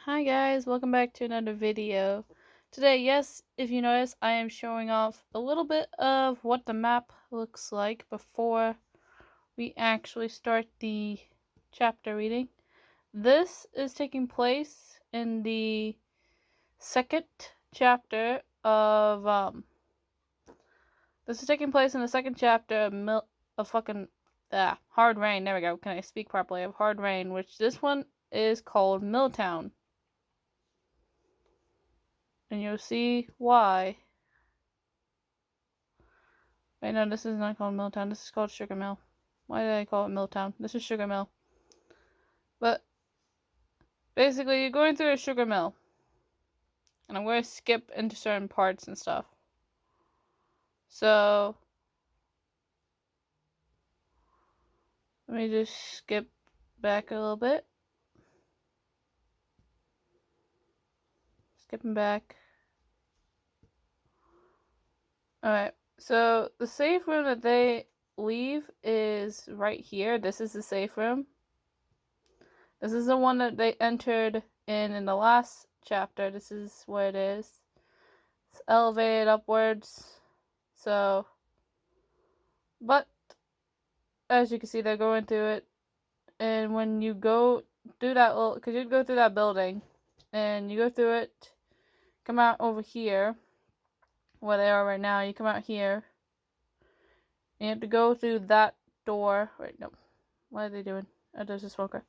Hi guys, welcome back to another video. Today, yes, if you notice, I am showing off a little bit of what the map looks like before we actually start the chapter reading. This is taking place in the second chapter of Hard Rain. There we go. Can I speak properly? Of Hard Rain, which this one is called Milltown. And you'll see why. Wait, no, this is not called Milltown. This is called Sugar Mill. Why did I call it Milltown? This is Sugar Mill. But basically, you're going through a sugar mill. And I'm going to skip into certain parts and stuff. So, let me just skip back a little bit. Skipping back. Alright, so the safe room that they leave is right here. This is the safe room. This is the one that they entered in the last chapter. This is where it is. It's elevated upwards. So, but as you can see, they're going through it. And when you go through that little, because you'd go through that building, and you go through it, come out over here, where they are right now. You come out here, and you have to go through that door. Wait, no. What are they doing? Oh, there's a smoker.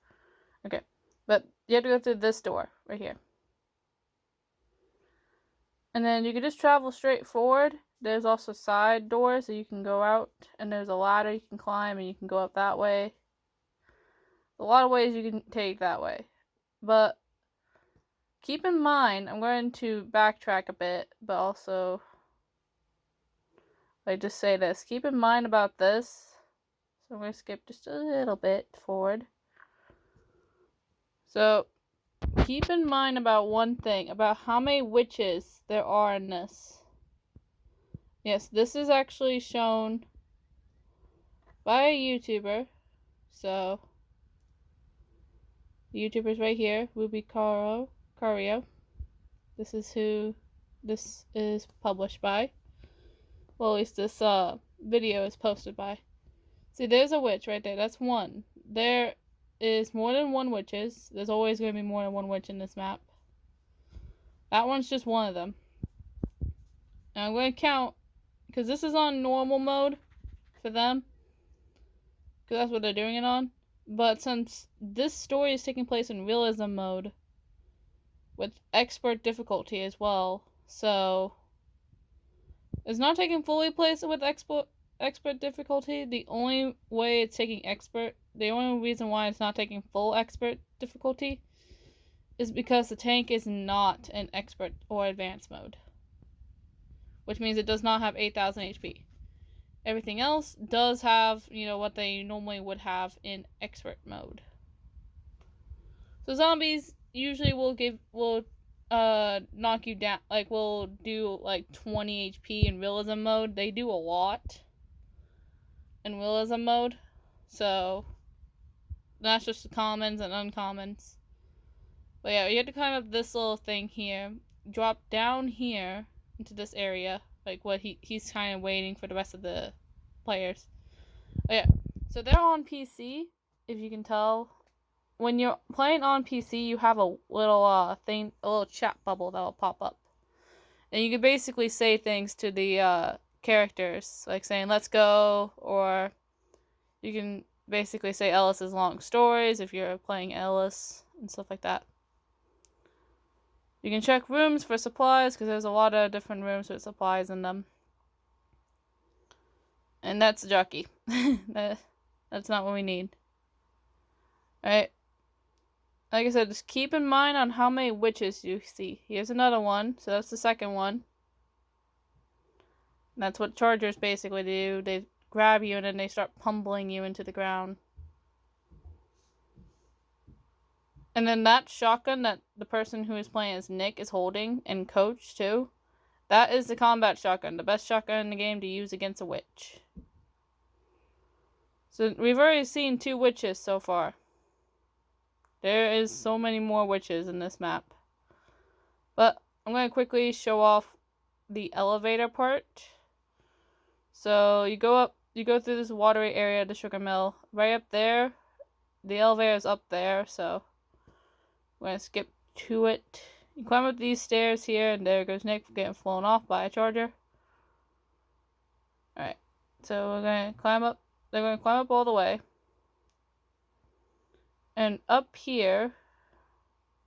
Okay. But you have to go through this door right here. And then you can just travel straight forward. There's also side doors that you can go out. And there's a ladder you can climb and you can go up that way. A lot of ways you can take that way. But keep in mind, I'm going to backtrack a bit. But also, I just say this. Keep in mind about this. So I'm going to skip just a little bit forward. So, keep in mind about one thing, about how many witches there are in this. Yes, this is actually shown by a YouTuber. So, the YouTuber's right here, Ruby Cario. This is who this is published by. Well, at least this video is posted by. See, there's a witch right there. That's one. There is more than one witches. There's always going to be more than one witch in this map. That one's just one of them. And I'm going to count, because this is on normal mode for them. Because that's what they're doing it on. But since this story is taking place in realism mode, with expert difficulty as well, so it's not taking fully place with expert difficulty. The only way it's taking expert, the only reason why it's not taking full expert difficulty is because the tank is not in expert or advanced mode, which means it does not have 8,000 HP. Everything else does have, what they normally would have in expert mode. So zombies usually will knock you down, will do 20 HP in realism mode. They do a lot in realism mode. So that's just the commons and uncommons. But yeah, you have to climb up this little thing here, drop down here into this area, what he's kind of waiting for the rest of the players. But yeah, so they're on PC, if you can tell. When you're playing on PC, you have a little thing, a little chat bubble that will pop up, and you can basically say things to the characters, like saying "Let's go," or you can basically say Ellis's long stories if you're playing Ellis and stuff like that. You can check rooms for supplies, because there's a lot of different rooms with supplies in them. And that's a jockey. That's not what we need. Alright. Like I said, just keep in mind on how many witches you see. Here's another one. So that's the second one. And that's what chargers basically do. They grab you and then they start pummeling you into the ground. And then that shotgun that the person who is playing as Nick is holding, and Coach too, that is the combat shotgun. The best shotgun in the game to use against a witch. So we've already seen 2 witches so far. There is so many more witches in this map. But I'm going to quickly show off the elevator part. So you go through this watery area, the sugar mill. Right up there, the elevator is up there, so we're going to skip to it. You climb up these stairs here, and there goes Nick getting flown off by a charger. Alright, so we're going to climb up. They're going to climb up all the way. And up here,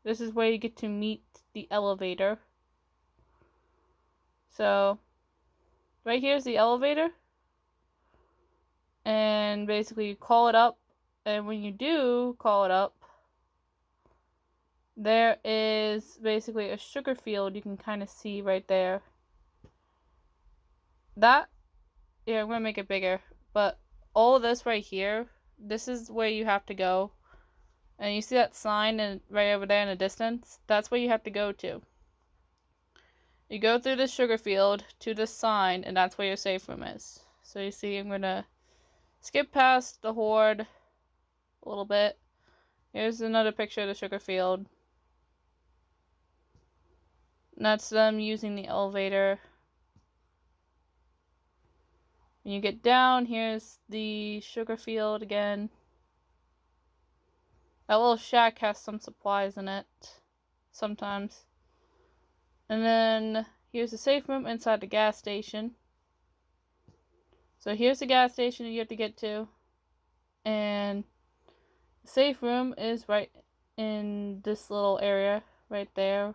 this is where you get to meet the elevator. So, right here is the elevator. And basically you call it up. And when you do call it up, there is basically a sugar field you can kind of see right there. That, yeah, I'm going to make it bigger. But all of this right here, this is where you have to go. And you see that sign right over there in the distance? That's where you have to go to. You go through the sugar field to this sign, and that's where your safe room is. So you see, I'm going to skip past the horde a little bit. Here's another picture of the sugar field. And that's them using the elevator. When you get down, here's the sugar field again. That little shack has some supplies in it, sometimes. And then here's the safe room inside the gas station. So here's the gas station you have to get to. And the safe room is right in this little area right there.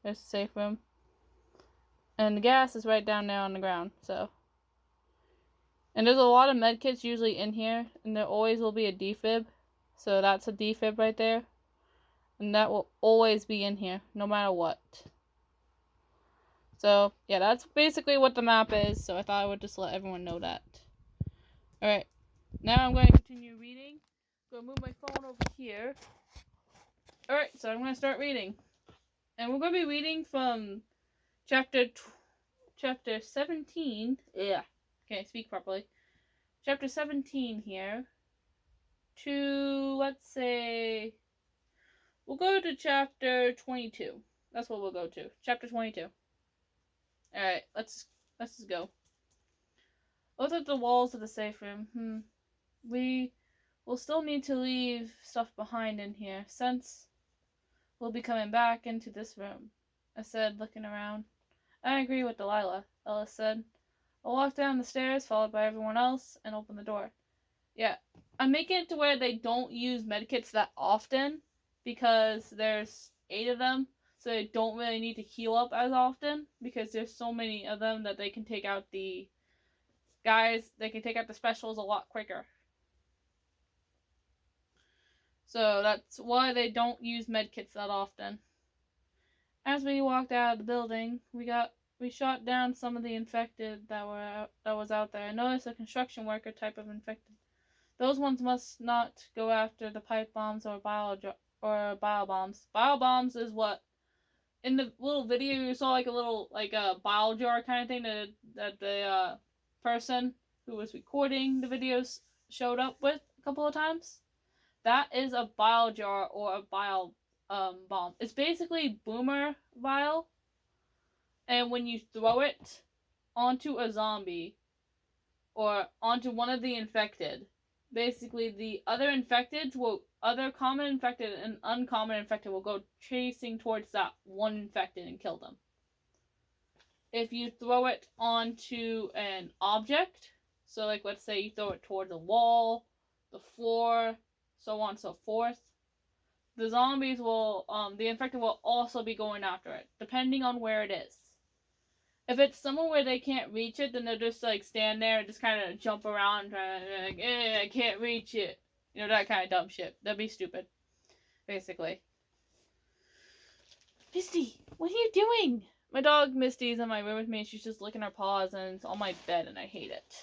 There's the safe room. And the gas is right down there on the ground. And there's a lot of medkits usually in here. And there always will be a defib. So that's a defib right there. And that will always be in here, no matter what. So, yeah, that's basically what the map is. So I thought I would just let everyone know that. Alright, now I'm going to continue reading. I'm going to move my phone over here. Alright, so I'm going to start reading. And we're going to be reading from chapter 17. Yeah, can't speak properly. Chapter 17 here. To, let's say, we'll go to chapter 22. That's what we'll go to. Chapter 22. Alright, let's just go. Look at the walls of the safe room. We will still need to leave stuff behind in here, since we'll be coming back into this room, I said, looking around. I agree with Delilah, Ellis said. I'll walk down the stairs, followed by everyone else, and open the door. Yeah, I'm making it to where they don't use medkits that often, because there's 8 of them, so they don't really need to heal up as often, because there's so many of them that they can take out the guys, they can take out the specials a lot quicker. So that's why they don't use medkits that often. As we walked out of the building, we shot down some of the infected that was out there. I noticed a construction worker type of infected. Those ones must not go after the pipe bombs or bio bombs. Bio bombs is what, in the little video you saw, like a little, like a bile jar kind of thing that the person who was recording the videos showed up with a couple of times. That is a bile jar or a bile bomb. It's basically boomer bile, and when you throw it onto a zombie or onto one of the infected, basically the other common infected and uncommon infected will go chasing towards that one infected and kill them. If you throw it onto an object, so like let's say you throw it toward the wall, the floor, so on and so forth, the zombies will, the infected will also be going after it, depending on where it is. If it's somewhere where they can't reach it, then they'll just like stand there and just kind of jump around, trying to like, I can't reach it. You know, that kind of dumb shit. That'd be stupid, basically. Misty, what are you doing? My dog Misty's in my room with me, and she's just licking her paws, and it's on my bed, and I hate it.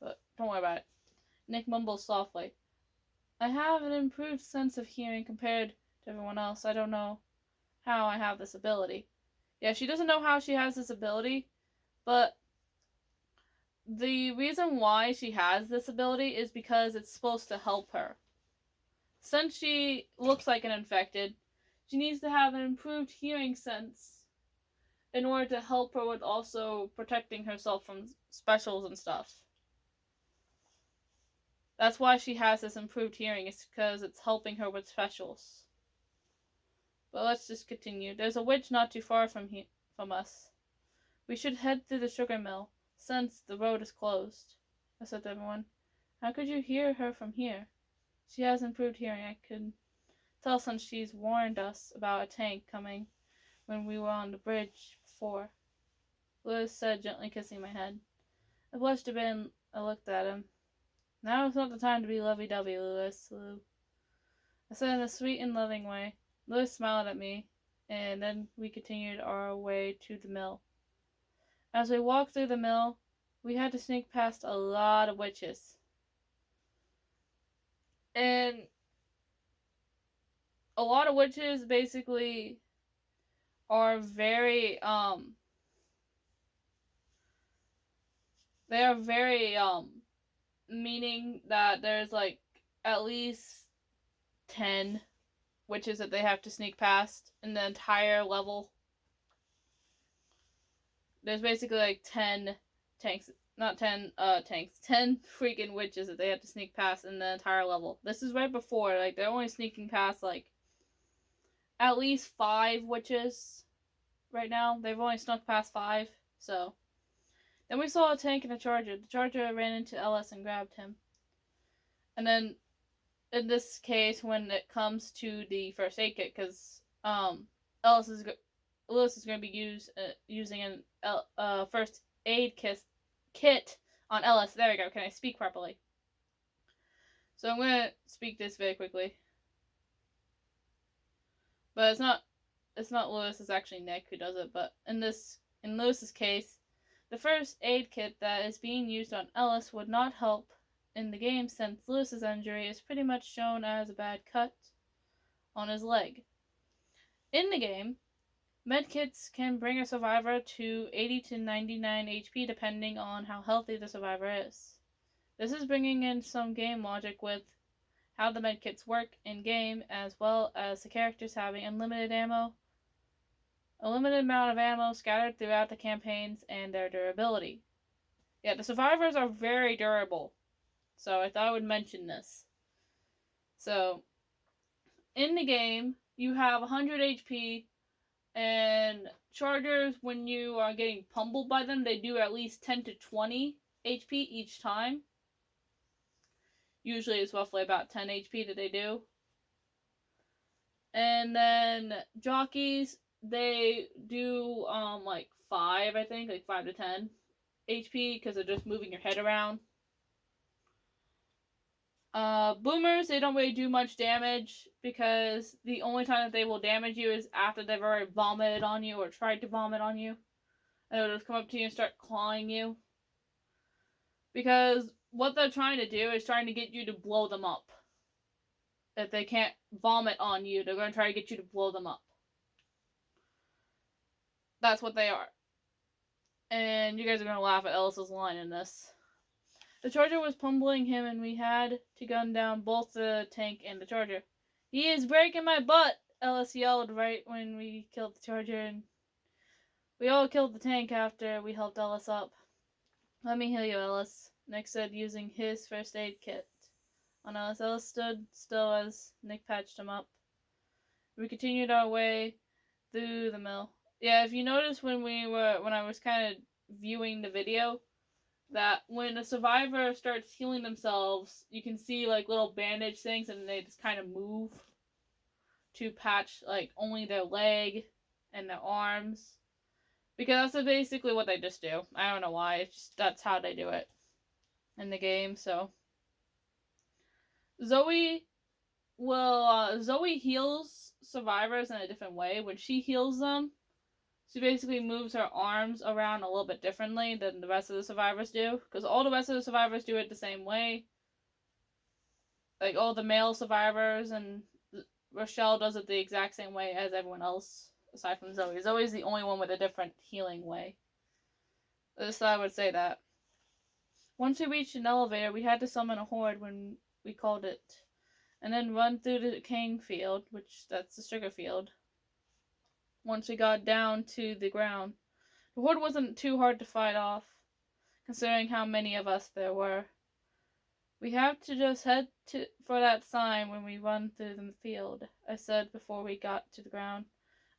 But don't worry about it. Nick mumbles softly. I have an improved sense of hearing compared to everyone else. I don't know how I have this ability. Yeah, she doesn't know how she has this ability, but the reason why she has this ability is because it's supposed to help her. Since she looks like an infected, she needs to have an improved hearing sense in order to help her with also protecting herself from specials and stuff. That's why she has this improved hearing, it's because it's helping her with specials. But let's just continue. There's a witch not too far from us. We should head through the sugar mill, since the road is closed, I said to everyone. How could you hear her from here? She has improved hearing, I could tell, since she's warned us about a tank coming when we were on the bridge before, Lewis said, gently kissing my head. I blushed a bit and I looked at him. Now is not the time to be lovey-dovey, Lewis, Lou, I said in a sweet and loving way. Lewis smiled at me, and then we continued our way to the mill. As we walked through the mill, we had to sneak past a lot of witches. And a lot of witches basically are very, they are very, meaning that there's like at least 10 witches that they have to sneak past in the entire level. There's basically like 10 tanks, not 10 tanks, 10 freaking witches that they have to sneak past in the entire level. This is right before, like, they're only sneaking past like at least 5 witches right now. They've only snuck past 5, so. Then we saw a tank and a charger. The charger ran into Ellis and grabbed him. And then, in this case, when it comes to the first aid kit, because Lewis is going to be using an first aid kit on Ellis. There we go. Can I speak properly? So I'm going to speak this very quickly. But it's not Lewis, it's actually Nick who does it. But in Lewis's case, the first aid kit that is being used on Ellis would not help in the game, since Lewis's injury is pretty much shown as a bad cut on his leg. In the game, medkits can bring a survivor to 80 to 99 HP depending on how healthy the survivor is. This is bringing in some game logic with how the medkits work in game, as well as the characters having unlimited ammo, a limited amount of ammo scattered throughout the campaigns, and their durability. Yeah, the survivors are very durable, so I thought I would mention this. So, in the game, you have 100 HP, and chargers, when you are getting pummeled by them, they do at least 10 to 20 HP each time. Usually it's roughly about 10 HP that they do. And then jockeys, they do like 5, I think, like 5 to 10 HP, because they're just moving your head around. Boomers, they don't really do much damage, because the only time that they will damage you is after they've already vomited on you or tried to vomit on you. And they'll just come up to you and start clawing you. Because what they're trying to do is trying to get you to blow them up. If they can't vomit on you, they're going to try to get you to blow them up. That's what they are. And you guys are going to laugh at Ellis's line in this. The charger was pummeling him, and we had to gun down both the tank and the charger. He is breaking my butt, Ellis yelled right when we killed the charger, and we all killed the tank after we helped Ellis up. Let me heal you, Ellis, Nick said, using his first aid kit on Ellis. Ellis stood still as Nick patched him up. We continued our way through the mill. Yeah, if you notice when I was kind of viewing the video, that when a survivor starts healing themselves, you can see like little bandage things, and they just kind of move to patch like only their leg and their arms, because that's basically what they just do. I don't know why, it's just that's how they do it in the game. So Zoe heals survivors in a different way. When she heals them, she basically moves her arms around a little bit differently than the rest of the survivors do, because all the rest of the survivors do it the same way. Like all the male survivors, and Rochelle does it the exact same way as everyone else, aside from Zoe. Zoe's the only one with a different healing way. So I would say that. Once we reached an elevator, we had to summon a horde when we called it. and then run through the cane field, that's the sugar field. Once we got down to the ground, the horde wasn't too hard to fight off, considering how many of us there were. We have to just head for that sign when we run through the field, I said before we got to the ground.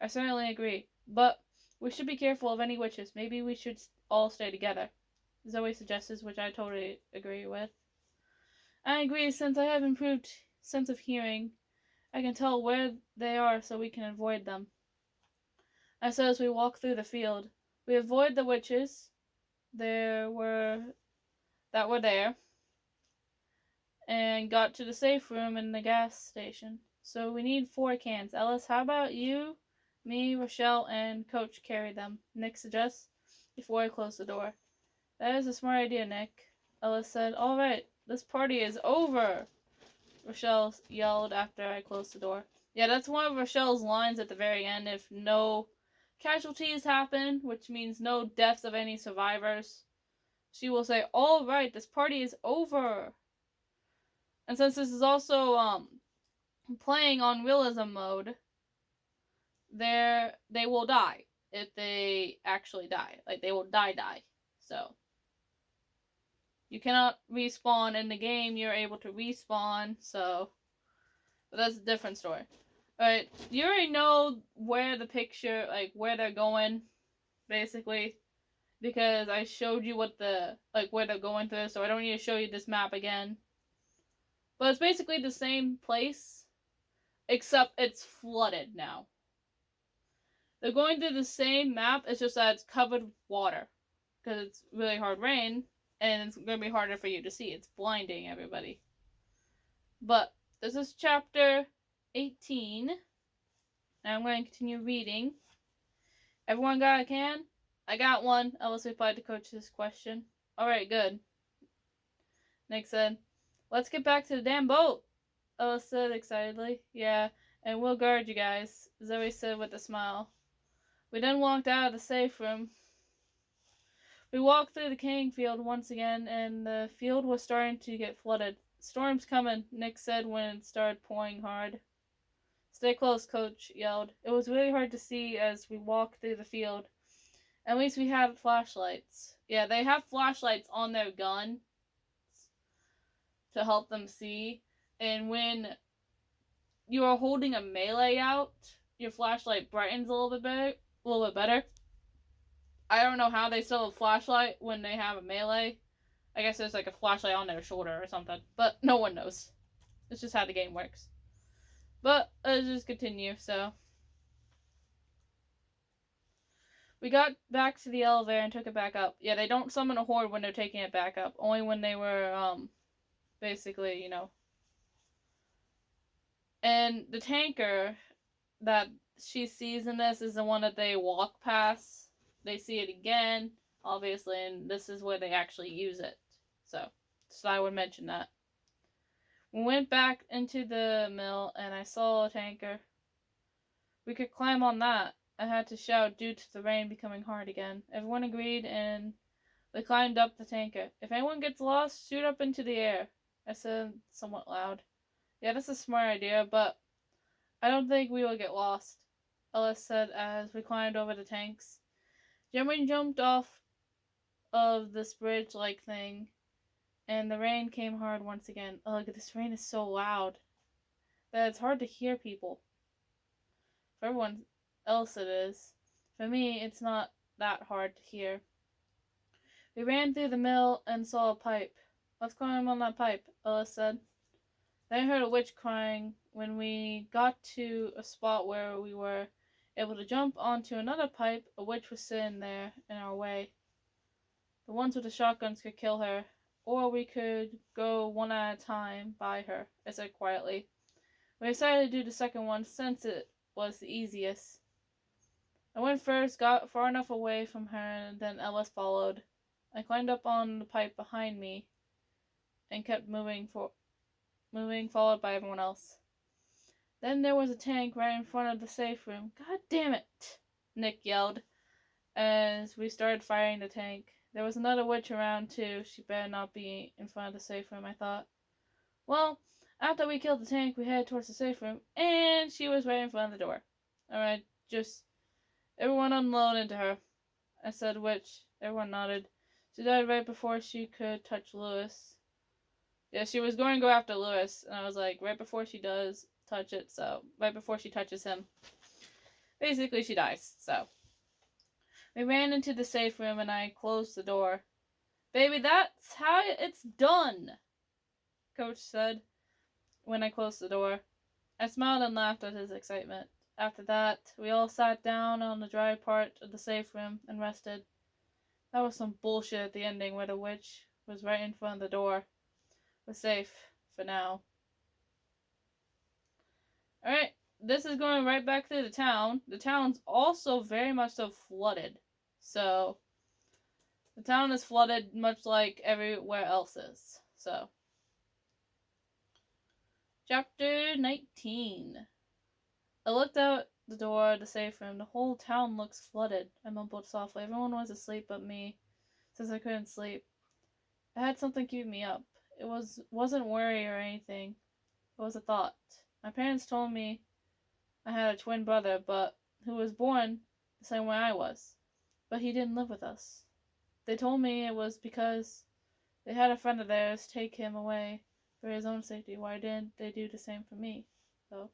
I certainly agree, but we should be careful of any witches. Maybe we should all stay together, Zoe suggested, which I totally agree with. I agree, since I have improved sense of hearing, I can tell where they are so we can avoid them. I said as we walked through the field. We avoid the witches that were there, and got to the safe room in the gas station. So we need 4 cans. Ellis, how about you, me, Rochelle, and Coach carry them? Nick suggests before I close the door. That is a smart idea, Nick, Ellis said. All right, this party is over, Rochelle yelled after I closed the door. Yeah, that's one of Rochelle's lines at the very end. If no casualties happen, which means no deaths of any survivors, she will say, all right, this party is over. And since this is also playing on realism mode, they will die if they actually die. Like, they will die. So you cannot respawn in the game. You're able to respawn, so but that's a different story. Alright, you already know where the picture, like, where they're going, basically, because I showed you what where they're going through, so I don't need to show you this map again. But it's basically the same place, except it's flooded now. They're going through the same map, it's just that it's covered with water, because it's really hard rain, and it's going to be harder for you to see. It's blinding everybody. But this is chapter 18, and I'm going to continue reading. Everyone got a can? I got one. Ellis replied to Coach's question. Alright, good. Nick said, let's get back to the damn boat, Ellis said excitedly. Yeah, and we'll guard you guys, Zoe said with a smile. We then walked out of the safe room. We walked through the cane field once again, and the field was starting to get flooded. Storm's coming, Nick said when it started pouring hard. Stay close, Coach yelled. It was really hard to see as we walked through the field. At least we had flashlights. Yeah, they have flashlights on their gun to help them see. And when you are holding a melee out, your flashlight brightens a little bit better. I don't know how they still have a flashlight when they have a melee. I guess there's like a flashlight on their shoulder or something. But no one knows. It's just how the game works. But let's just continue, so. We got back to the elevator and took it back up. Yeah, they don't summon a horde when they're taking it back up. Only when they were, basically, you know. And the tanker that she sees in this is the one that they walk past. They see it again, obviously, and this is where they actually use it. So I would mention that. We went back into the mill, and I saw a tanker. We could climb on that. I had to shout due to the rain becoming hard again. Everyone agreed, and we climbed up the tanker. If anyone gets lost, shoot up into the air, I said somewhat loud. Yeah, that's a smart idea, but I don't think we will get lost, Ellis said as we climbed over the tanks. Jeremy jumped off of this bridge-like thing, and the rain came hard once again. Ugh, this rain is so loud that it's hard to hear people. For everyone else it is. For me, it's not that hard to hear. We ran through the mill and saw a pipe. Let's climb on that pipe, Ellis said. Then I heard a witch crying. When we got to a spot where we were able to jump onto another pipe, a witch was sitting there in our way. The ones with the shotguns could kill her, or we could go one at a time by her, I said quietly. We decided to do the second one since it was the easiest. I went first, got far enough away from her, and then Ellis followed. I climbed up on the pipe behind me and kept moving, followed by everyone else. Then there was a tank right in front of the safe room. God damn it, Nick yelled as we started firing the tank. There was another witch around too. She better not be in front of the safe room, I thought. Well, After we killed the tank, we headed towards the safe room, and she was right in front of the door. Alright, just everyone unload into her. I said which. Everyone nodded. She died right before she could touch Lewis. Yeah, she was going to go after Lewis, and I was like, right before she does touch it, so right before she touches him. Basically, she dies, so. We ran into the safe room, and I closed the door. Baby, that's how it's done, Coach said when I closed the door. I smiled and laughed at his excitement. After that, we all sat down on the dry part of the safe room and rested. That was some bullshit at the ending where the witch was right in front of the door. We're safe for now. Alright, this is going right back through the town. The town's also very much so flooded. So, the town is flooded much like everywhere else is. So, Chapter 19. I looked out the door of the safe room. The whole town looks flooded, I mumbled softly. Everyone was asleep but me, since I couldn't sleep. I had something keeping me up. It wasn't worry or anything. It was a thought. My parents told me I had a twin brother, but who was born the same way I was. But he didn't live with us. They told me it was because they had a friend of theirs take him away for his own safety. Why didn't they do the same for me, though?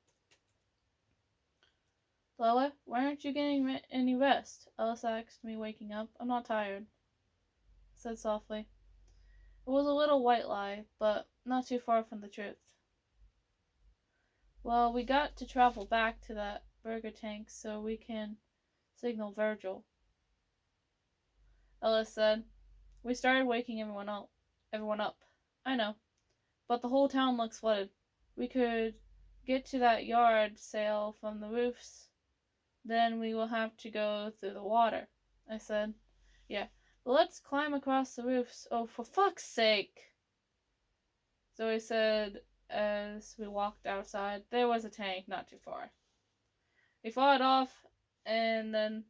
Delilah, why aren't you getting any rest? Ellis asked me, waking up. I'm not tired, I said softly. It was a little white lie, but not too far from the truth. Well, we got to travel back to that burger tank so we can signal Virgil, Ellis said. We started waking everyone up. I know, but the whole town looks flooded. We could get to that yard sale from the roofs. Then we will have to go through the water, I said. Yeah, but let's climb across the roofs. Oh, for fuck's sake, Zoe said as we walked outside. There was a tank not too far. We fought off, then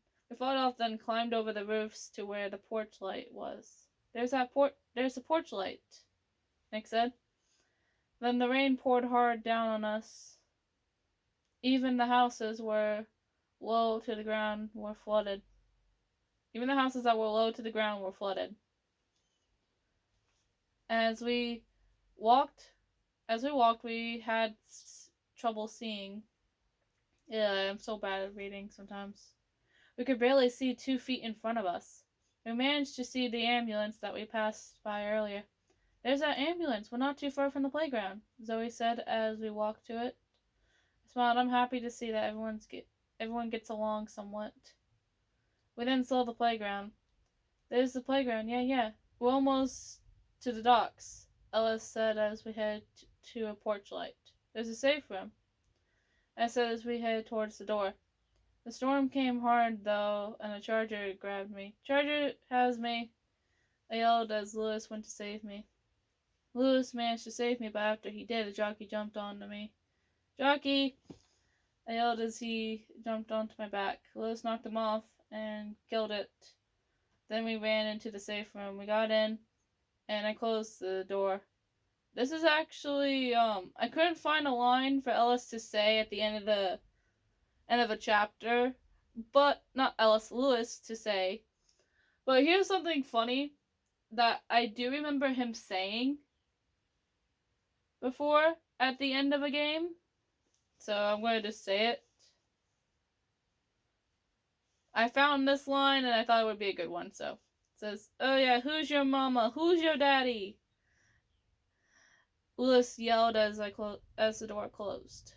climbed over the roofs to where the porch light was. There's the porch light, Nick said. Then the rain poured hard down on us. Even the houses were low to the ground were flooded. Even the houses that were low to the ground were flooded. As we walked, we had trouble seeing. Yeah, I'm so bad at reading sometimes. We could barely see 2 feet in front of us. We managed to see the ambulance that we passed by earlier. There's that ambulance. We're not too far from the playground, Zoe said as we walked to it. I smiled. I'm happy to see that everyone gets along somewhat. We then saw the playground. There's the playground. Yeah. We're almost to the docks, Ellis said as we headed to a porch light. There's a safe room, I said as we headed towards the door. The storm came hard, though, and a charger grabbed me. Charger has me, I yelled as Lewis went to save me. Lewis managed to save me, but after he did, a jockey jumped onto me. Jockey! I yelled as he jumped onto my back. Lewis knocked him off and killed it. Then we ran into the safe room. We got in, and I closed the door. This is actually, I couldn't find a line for Ellis to say at the end of the chapter, but not Ellis, Lewis to say. But here's something funny that I do remember him saying before at the end of a game. So I'm going to just say it. I found this line and I thought it would be a good one. So it says, "Oh yeah, who's your mama? Who's your daddy?" Lewis yelled as the door closed.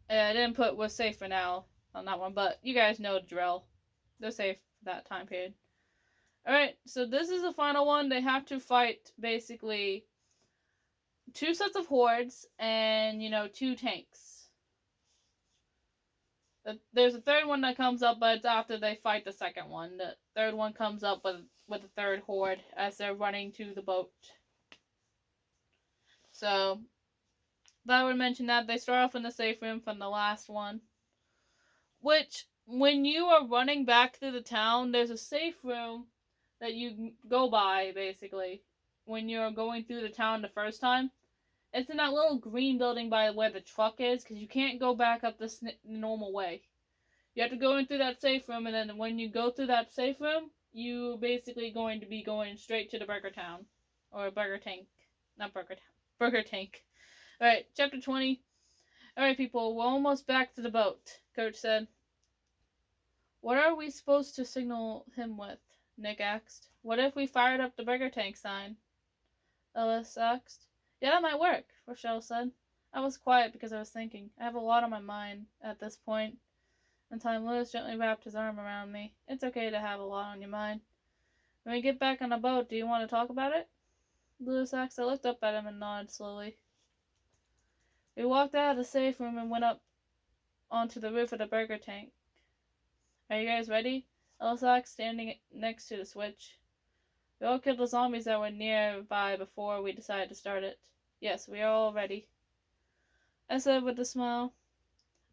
I didn't put "we're safe for now" on that one, but you guys know the drill. They're safe for that time period. Alright, so this is the final one. They have to fight basically 2 sets of hordes and, 2 tanks. There's a third one that comes up, but it's after they fight the second one. The third one comes up with the third horde as they're running to the boat. So, I would mention that they start off in the safe room from the last one. Which, when you are running back through the town, there's a safe room that you go by, basically, when you're going through the town the first time. It's in that little green building by where the truck is, because you can't go back up this normal way. You have to go in through that safe room, and then when you go through that safe room, you basically going to be going straight to the Burger Town. Or Burger Tank. Not Burger Town. Burger Tank. Alright, chapter 20. Alright, people, we're almost back to the boat, Coach said. What are we supposed to signal him with? Nick asked. What if we fired up the Burger Tank sign? Ellis asked. Yeah, that might work, Rochelle said. I was quiet because I was thinking. I have a lot on my mind at this point. In time, Lewis gently wrapped his arm around me. It's okay to have a lot on your mind. When we get back on the boat, do you want to talk about it? Lewis asked. I looked up at him and nodded slowly. We walked out of the safe room and went up onto the roof of the Burger Tank. Are you guys ready? Ellis asked, standing next to the switch. We all killed the zombies that were nearby before we decided to start it. Yes, we are all ready, I said with a smile.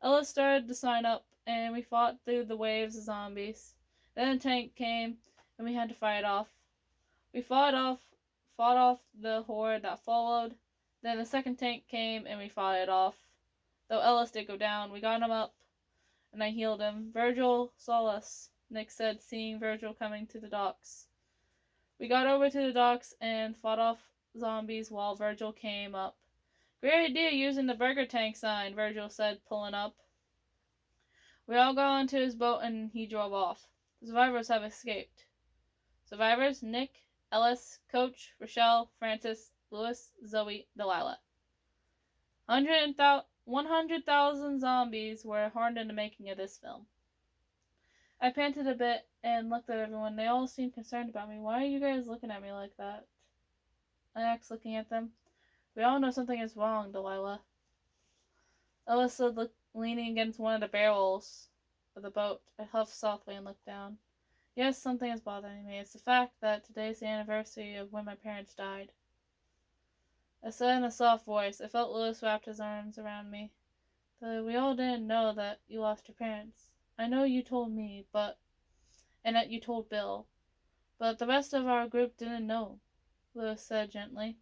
Ellis started to sign up, and we fought through the waves of zombies. Then a tank came, and we had to fight it off. We fought off the horde that followed. Then the second tank came, and we fought it off. Though Ellis did go down, we got him up, and I healed him. Virgil saw us, Nick said, seeing Virgil coming to the docks. We got over to the docks and fought off zombies while Virgil came up. Great idea using the Burger Tank sign, Virgil said, pulling up. We all got onto his boat and he drove off. The survivors have escaped. Survivors: Nick, Ellis, Coach, Rochelle, Francis, Lewis, Zoe, Delilah. 100,000 zombies were harmed in the making of this film. I panted a bit and looked at everyone. They all seemed concerned about me. Why are you guys looking at me like that? I asked, looking at them. We all know something is wrong, Delilah. Ellis stood leaning against one of the barrels of the boat. I huffed softly and looked down. Yes, something is bothering me. It's the fact that today's the anniversary of when my parents died. I said in a soft voice. I felt Lewis wrapped his arms around me. We all didn't know that you lost your parents. I know you told me, and that you told Bill, but the rest of our group didn't know, Lewis said gently.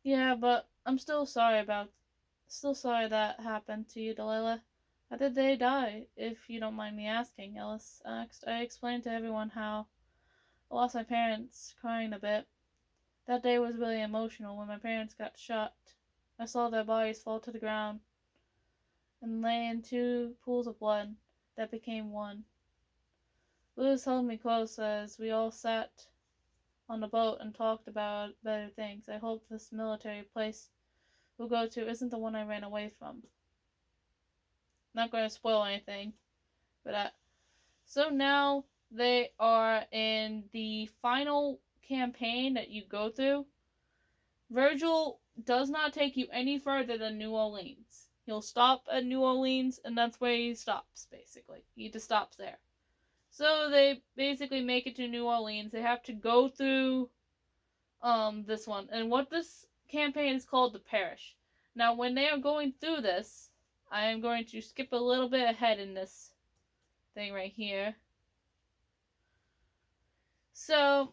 Yeah, but I'm still sorry that happened to you, Delilah. How did they die, if you don't mind me asking? Ellis asked. I explained to everyone how I lost my parents, crying a bit. That day was really emotional. When my parents got shot, I saw their bodies fall to the ground and lay in two pools of blood that became one. Lewis held me close as we all sat on the boat and talked about better things. I hope this military place we'll go to isn't the one I ran away from. Not going to spoil anything, but so now they are in the final campaign that you go through. Virgil does not take you any further than New Orleans. He'll stop at New Orleans, and that's where he stops, basically. He just stops there. So they basically make it to New Orleans. They have to go through this one. And what this campaign is called, the Parish. Now, when they are going through this, I am going to skip a little bit ahead in this thing right here. So,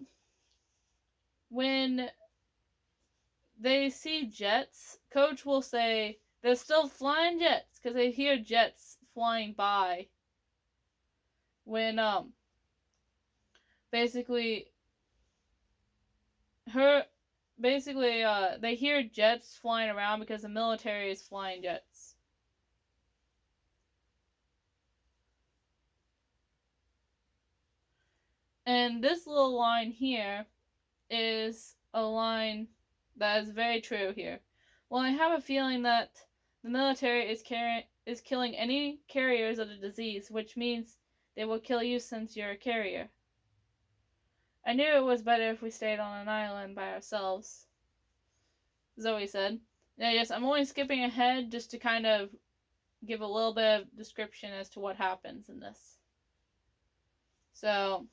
when they see jets, Coach will say, they're still flying jets, because they hear jets flying by. When, they hear jets flying around because the military is flying jets. And this little line here is a line that is very true here. Well, I have a feeling that the military is killing any carriers of the disease, which means they will kill you since you're a carrier. I knew it was better if we stayed on an island by ourselves, Zoe said. Now, yes, I'm only skipping ahead just to kind of give a little bit of description as to what happens in this. So,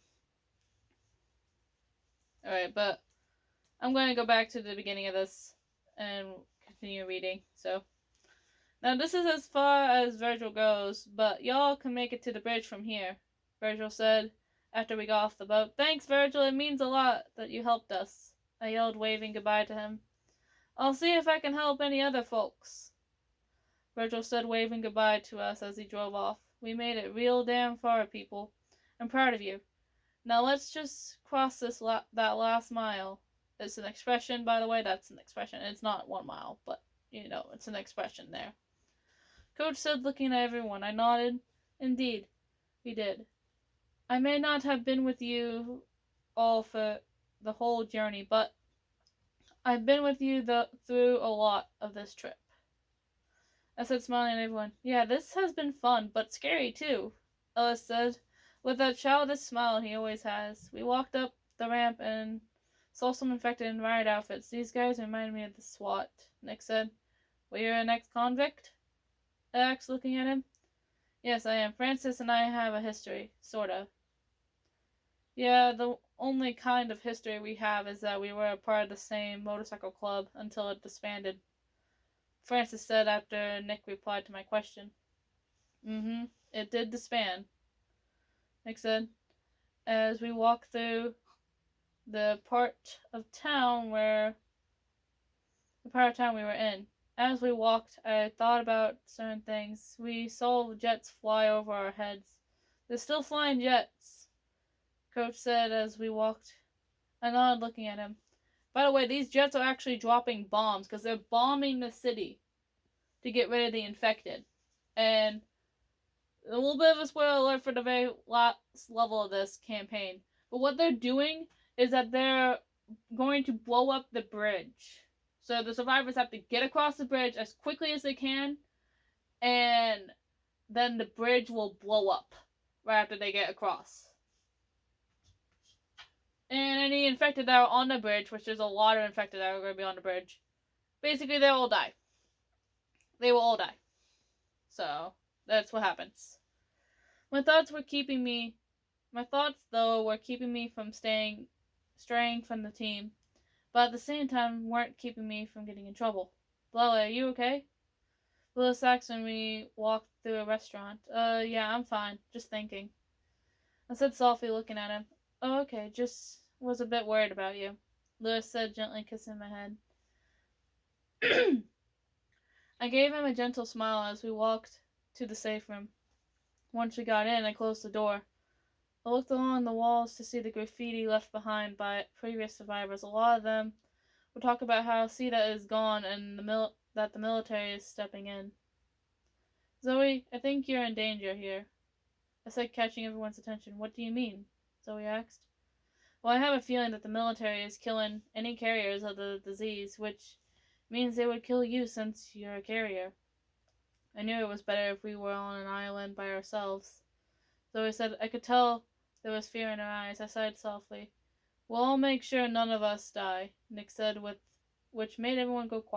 alright, but I'm going to go back to the beginning of this and continue reading. So, now this is as far as Virgil goes, but y'all can make it to the bridge from here, Virgil said after we got off the boat. Thanks, Virgil, it means a lot that you helped us, I yelled, waving goodbye to him. I'll see if I can help any other folks, Virgil said, waving goodbye to us as he drove off. We made it real damn far, people. I'm proud of you. Now let's just cross that last mile. It's an expression, by the way. That's an expression. It's not 1 mile, but, it's an expression there. Coach said, looking at everyone. I nodded. Indeed, we did. I may not have been with you all for the whole journey, but I've been with you through a lot of this trip. I said, smiling at everyone. Yeah, this has been fun, but scary too, Ellis said, with that childish smile he always has. We walked up the ramp and saw some infected in riot outfits. These guys reminded me of the SWAT, Nick said. Well, you're an ex-convict? I asked, looking at him. Yes, I am. Francis and I have a history, sorta. Yeah, the only kind of history we have is that we were a part of the same motorcycle club until it disbanded, Francis said after Nick replied to my question. It did disband, Nick said, as we walked through the part of town we were in. As we walked, I thought about certain things. We saw jets fly over our heads. They're still flying jets, Coach said as we walked. I nodded, looking at him. By the way, these jets are actually dropping bombs because they're bombing the city to get rid of the infected. And a little bit of a spoiler alert for the very last level of this campaign. But what they're doing is that they're going to blow up the bridge. So the survivors have to get across the bridge as quickly as they can, and then the bridge will blow up right after they get across. And any infected that are on the bridge, which there's a lot of infected that are going to be on the bridge, basically they'll all die. They will all die. So that's what happens. My thoughts, though, were keeping me from straying from the team, but at the same time weren't keeping me from getting in trouble. Delilah, are you okay? Willis asked when we walked through a restaurant. Yeah, I'm fine. Just thinking. I said softly, looking at him. Oh, okay. Just was a bit worried about you, Lewis said, gently kissing my head. I gave him a gentle smile as we walked to the safe room. Once we got in, I closed the door. I looked along the walls to see the graffiti left behind by previous survivors. A lot of them would talk about how Sita is gone and that the military is stepping in. Zoe, I think you're in danger here, I said, catching everyone's attention. What do you mean? Zoe asked. Well, I have a feeling that the military is killing any carriers of the disease, which means they would kill you since you're a carrier. I knew it was better if we were on an island by ourselves. Zoe said. I could tell there was fear in her eyes. I sighed softly. We'll all make sure none of us die, Nick said, which made everyone go quiet.